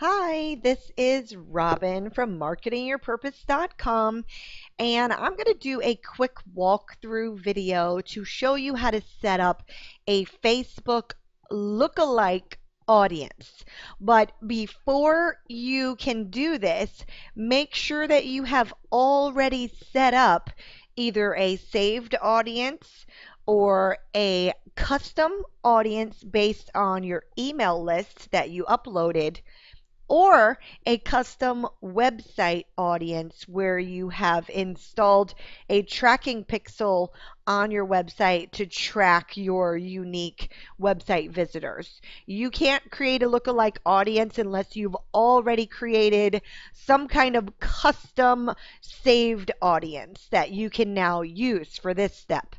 Hi, this is Robin from marketingyourpurpose.com, and I'm going to do a quick walkthrough video to show you how to set up a Facebook lookalike audience. But before you can do this, make sure that you have already set up either a saved audience or a custom audience based on your email list that you uploaded, or a custom website audience where you have installed a tracking pixel on your website to track your unique website visitors. You can't create a lookalike audience unless you've already created some kind of custom saved audience that you can now use for this step.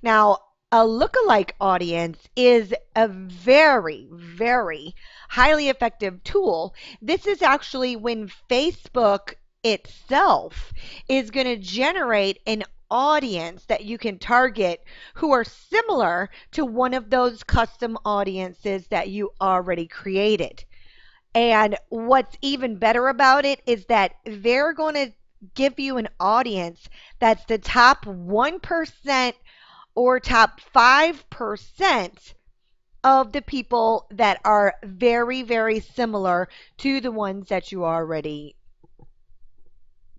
Now, a lookalike audience is a very highly effective tool. This is actually when Facebook itself is going to generate an audience that you can target who are similar to one of those custom audiences that you already created. And what's even better about it is that they're going to give you an audience that's the top 1% or top 5% of the people that are very similar to the ones that you already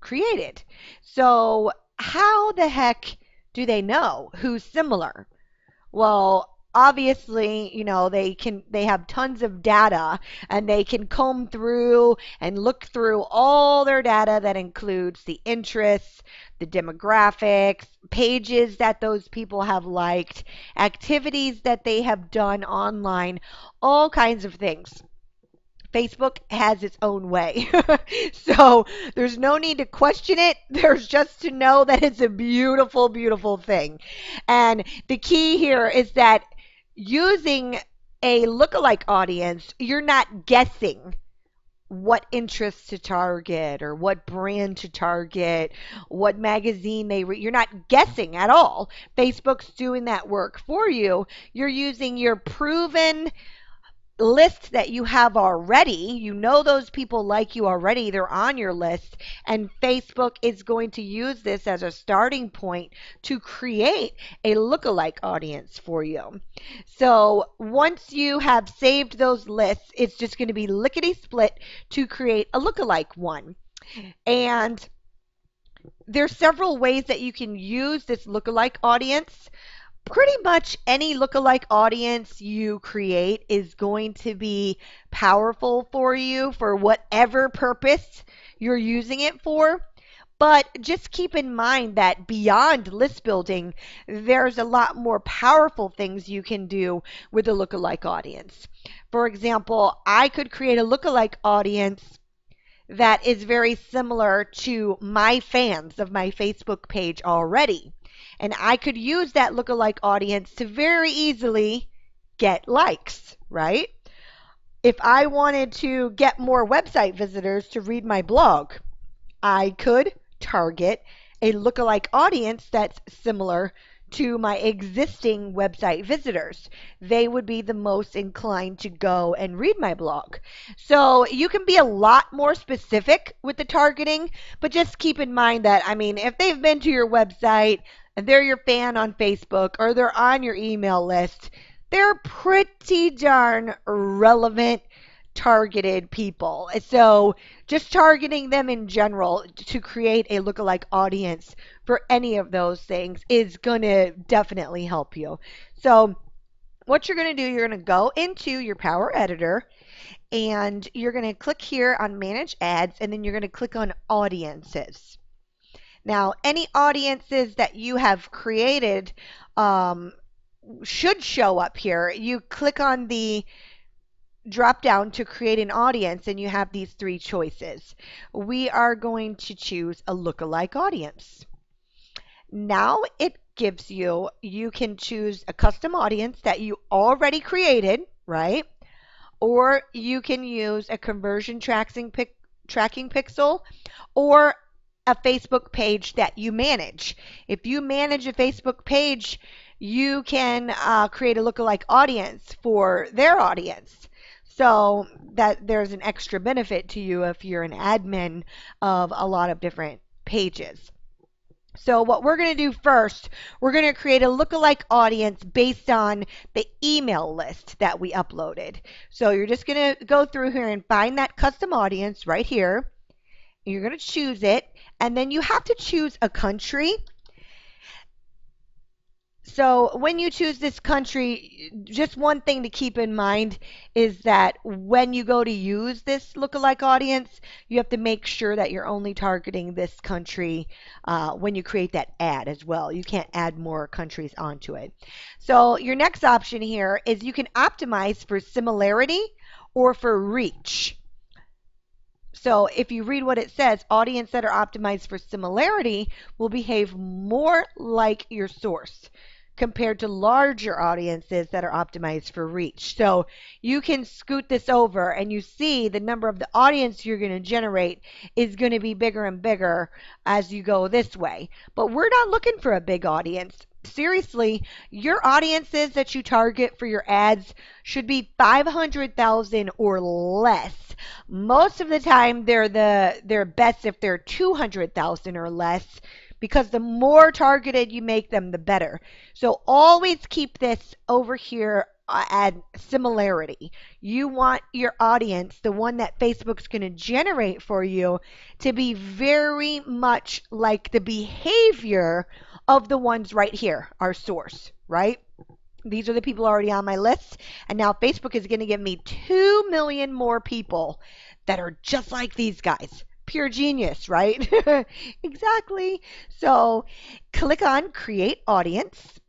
created. So, how the heck do they know who's similar? Well, obviously, they have tons of data, and they can comb through and look through all their data that includes the interests, the demographics, pages that those people have liked, activities that they have done online, all kinds of things. Facebook has its own way. So there's no need to question it. There's just to know that it's a beautiful thing. And the key here is that using a lookalike audience, you're not guessing what interests to target or what brand to target, what magazine they read. You're not guessing at all. Facebook's doing that work for you. You're using your proven list that you have already. You know those people like you already. They're on your list. And Facebook is going to use this as a starting point to create a lookalike audience for you. So once you have saved those lists, it's just going to be lickety split to create a lookalike one. And there's several ways that you can use this lookalike audience. Pretty much any lookalike audience you create is going to be powerful for you for whatever purpose you're using it for. But just keep in mind that beyond list building, there's a lot more powerful things you can do with a lookalike audience. For example, I could create a lookalike audience that is very similar to my fans of my Facebook page already. And I could use that lookalike audience to very easily get likes, right? If I wanted to get more website visitors to read my blog, I could target a lookalike audience that's similar to my existing website visitors. They would be the most inclined to go and read my blog. So you can be a lot more specific with the targeting, but just keep in mind that, if they've been to your website and they're your fan on Facebook or they're on your email list, they're pretty darn relevant targeted people. So just targeting them in general to create a lookalike audience for any of those things is going to definitely help you. So what you're going to do, you're going to go into your Power Editor and you're going to click here on Manage Ads, and then you're going to click on Audiences. Now, any audiences that you have created should show up here. You click on the drop down to create an audience, and you have these three choices. We are going to choose a lookalike audience. Now it gives you can choose a custom audience that you already created, right? Or you can use a conversion tracking pixel or a Facebook page that you manage. If you manage a Facebook page, you can create a lookalike audience for their audience. So that there's an extra benefit to you if you're an admin of a lot of different pages. So what we're going to do first, we're going to create a lookalike audience based on the email list that we uploaded. So you're just going to go through here and find that custom audience right here. You're going to choose it, and then you have to choose a country. So when you choose this country, just one thing to keep in mind is that when you go to use this lookalike audience, you have to make sure that you're only targeting this country when you create that ad as well. You can't add more countries onto it. So your next option here is you can optimize for similarity or for reach. So if you read what it says, audience that are optimized for similarity will behave more like your source compared to larger audiences that are optimized for reach. So you can scoot this over and you see the number of the audience you're going to generate is going to be bigger and bigger as you go this way. But we're not looking for a big audience. Seriously, your audiences that you target for your ads should be 500,000 or less. Most of the time they're best if they're 200,000 or less, because the more targeted you make them, the better. So always keep this over here at similarity. You want your audience, the one that Facebook's going to generate for you, to be very much like the behavior of the ones right here, our source, right? These are the people already on my list. And now Facebook is going to give me 2 million more people that are just like these guys. Pure genius, right? Exactly. So click on Create Audience.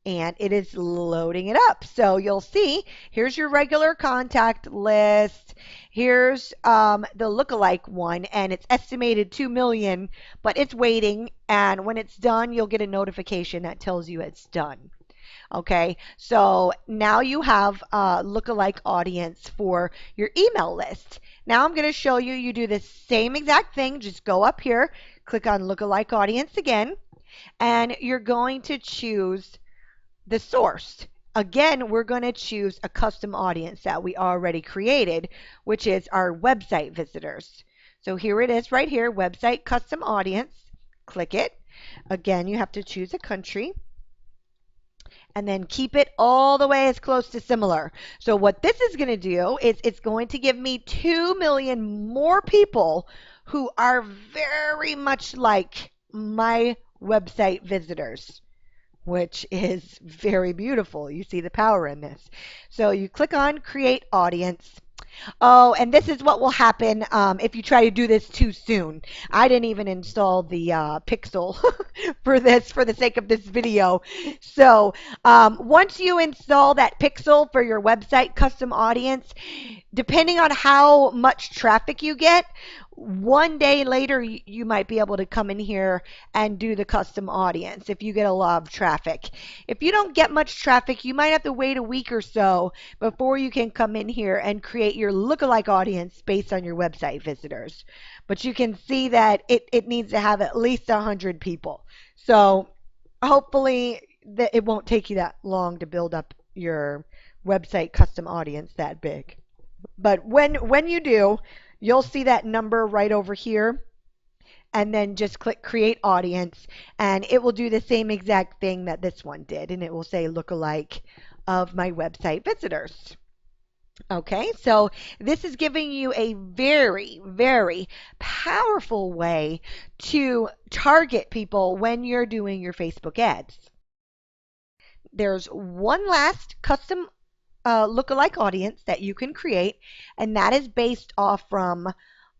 And it is loading it up. So you'll see, here's your regular contact list. Here's the lookalike one, and it's estimated 2 million, but it's waiting. And when it's done, you'll get a notification that tells you it's done. Okay, so now you have a lookalike audience for your email list. Now I'm going to show you, you do the same exact thing. Just go up here, click on lookalike audience again, and you're going to choose the source. Again, we're going to choose a custom audience that we already created, which is our website visitors. So here it is right here, website custom audience. Click it. Again, you have to choose a country. And then keep it all the way as close to similar. So what this is going to do is it's going to give me 2 million more people who are very much like my website visitors, which is very beautiful. You see the power in this. So you click on Create Audience. Oh, and this is what will happen if you try to do this too soon. I didn't even install the Pixel for this, for the sake of this video. So once you install that Pixel for your website custom audience, depending on how much traffic you get, one day later you might be able to come in here and do the custom audience if you get a lot of traffic. If you don't get much traffic, you might have to wait a week or so before you can come in here and create your lookalike audience based on your website visitors. But you can see that it needs to have at least 100 people. So hopefully it won't take you that long to build up your website custom audience that big. But when you do, you'll see that number right over here, and then just click Create Audience, and it will do the same exact thing that this one did, and it will say lookalike of my website visitors. Okay, so this is giving you a very, very powerful way to target people when you're doing your Facebook ads. There's one last custom lookalike audience that you can create, and that is based off from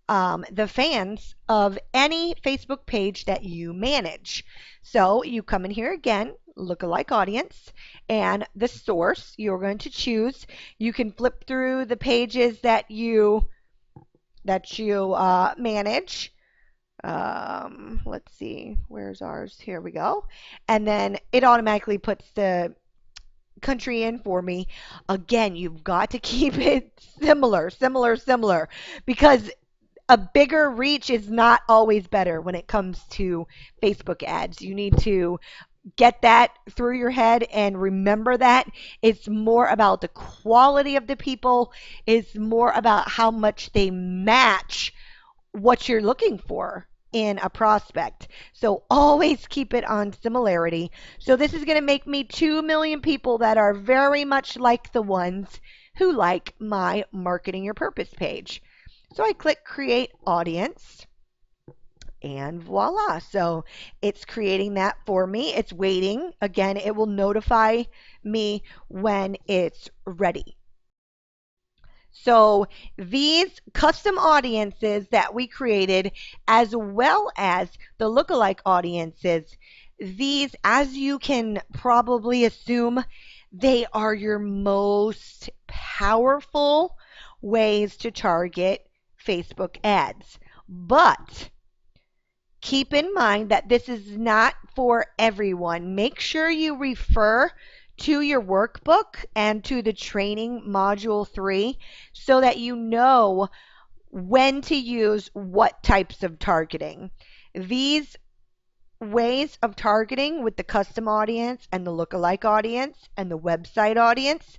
the fans of any Facebook page that you manage. So you come in here again, lookalike audience, and the source you're going to choose. You can flip through the pages that you manage. Let's see, where's ours? Here we go. And then it automatically puts the country in for me. Again, you've got to keep it similar, because a bigger reach is not always better when it comes to Facebook ads. You need to get that through your head and remember that. It's more about the quality of the people, it's more about how much they match what you're looking for in a prospect. So always keep it on similarity. So this is going to make me 2 million people that are very much like the ones who like my marketing your purpose page. So I click create audience and voila. So it's creating that for me. It's waiting. Again, it will notify me when it's ready. So these custom audiences that we created, as well as the lookalike audiences, these, as you can probably assume, they are your most powerful ways to target Facebook ads. But keep in mind that this is not for everyone. Make sure you refer to your workbook and to the training module 3 so that you know when to use what types of targeting. These ways of targeting with the custom audience and the lookalike audience and the website audience,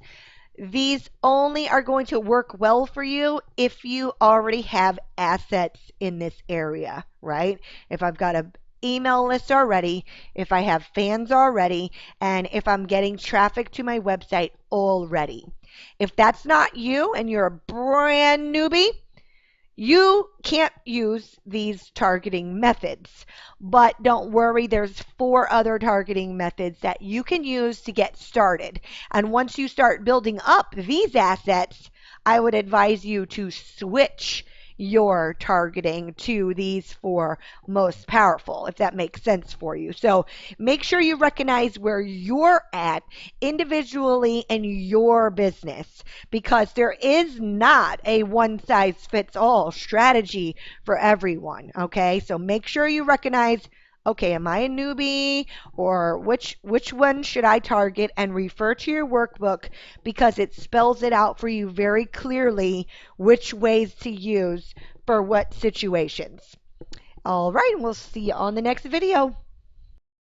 these only are going to work well for you if you already have assets in this area, right? If I've got an email list already, if I have fans already, and if I'm getting traffic to my website already. If that's not you and you're a brand newbie, you can't use these targeting methods, but don't worry, there's 4 other targeting methods that you can use to get started. And once you start building up these assets, I would advise you to switch your targeting to these 4 most powerful, if that makes sense for you. So make sure you recognize where you're at individually in your business, because there is not a one size fits all strategy for everyone. Okay, so make sure you recognize, okay, am I a newbie, or which one should I target, and refer to your workbook because it spells it out for you very clearly which ways to use for what situations. All right, we'll see you on the next video.